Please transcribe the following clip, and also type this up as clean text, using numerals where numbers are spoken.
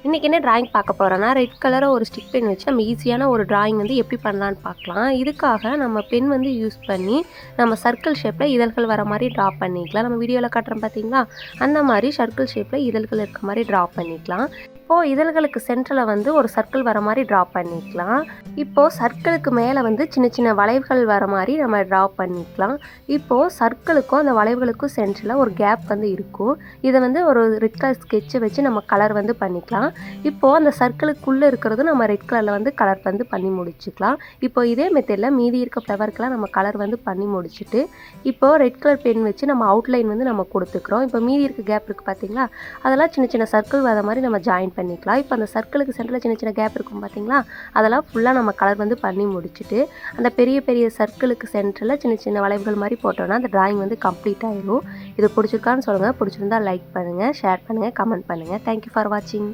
இன்றைக்கி என்ன டிராயிங் பார்க்க போகிறோன்னா, ரெட் கலரை ஒரு ஸ்டிக் பென் வச்சு நம்ம ஈஸியான ஒரு டிராயிங் வந்து எப்படி பண்ணலான்னு பார்க்கலாம். இதுக்காக நம்ம பென் வந்து யூஸ் பண்ணி நம்ம சர்க்கிள் ஷேப்பில் இதழ்கள் வர மாதிரி ட்ரா பண்ணிக்கலாம். நம்ம வீடியோவில் காட்டுறோம் பார்த்தீங்களா, அந்த மாதிரி சர்க்கிள் ஷேப்பில் இதழ்கள் இருக்க மாதிரி ட்ரா பண்ணிக்கலாம். இப்போது இதழ்களுக்கு சென்டரில் வந்து ஒரு சர்க்கிள் வர மாதிரி ட்ரா பண்ணிக்கலாம். இப்போது சர்க்கிளுக்கு மேலே வந்து சின்ன சின்ன வளைவுகள் வர மாதிரி நம்ம ட்ரா பண்ணிக்கலாம். இப்போது சர்க்கிளுக்கும் அந்த வளைவுகளுக்கும் சென்டரில் ஒரு கேப் வந்து இருக்கும். இதை வந்து ஒரு ரெட் கலர் ஸ்கெட்சை வச்சு நம்ம கலர் வந்து பண்ணிக்கலாம். இப்போது அந்த சர்க்கிளுக்குள்ளே இருக்கிறது நம்ம ரெட் கலரில் வந்து கலர் வந்து பண்ணி முடிச்சுக்கலாம். இப்போது இதே மெத்தடில் மீதி இருக்க ஃப்ளவருக்கெல்லாம் நம்ம கலர் வந்து பண்ணி முடிச்சுட்டு, இப்போது ரெட் கலர் பென் வச்சு நம்ம அவுட்லைன் வந்து நம்ம கொடுத்துக்கிறோம். இப்போ மீதி இருக்க கேப் இருக்குது பார்த்தீங்களா, அதெல்லாம் சின்ன சின்ன சர்க்கிள் வர மாதிரி நம்ம ஜாயின் பண்ணிக்கலாம். இப்போ அந்த சர்க்கிளுக்கு சென்டரில் சின்ன சின்ன கேப் இருக்கும் பார்த்தீங்களா, அதெல்லாம் ஃபுல்லாக நம்ம கலர் வந்து பண்ணி முடிச்சுட்டு, அந்த பெரிய பெரிய சர்க்கிளுக்கு சென்டரில் சின்ன சின்ன வளைவுகள் மாதிரி போட்டோன்னா அந்த டிராயிங் வந்து கம்ப்ளீட் ஆயிடும். இது பிடிச்சிருக்கான்னு சொல்லுங்கள். பிடிச்சிருந்தா லைக் பண்ணுங்கள், ஷேர் பண்ணுங்கள், கமெண்ட் பண்ணுங்கள். தேங்க்யூ ஃபார் வாட்சிங்.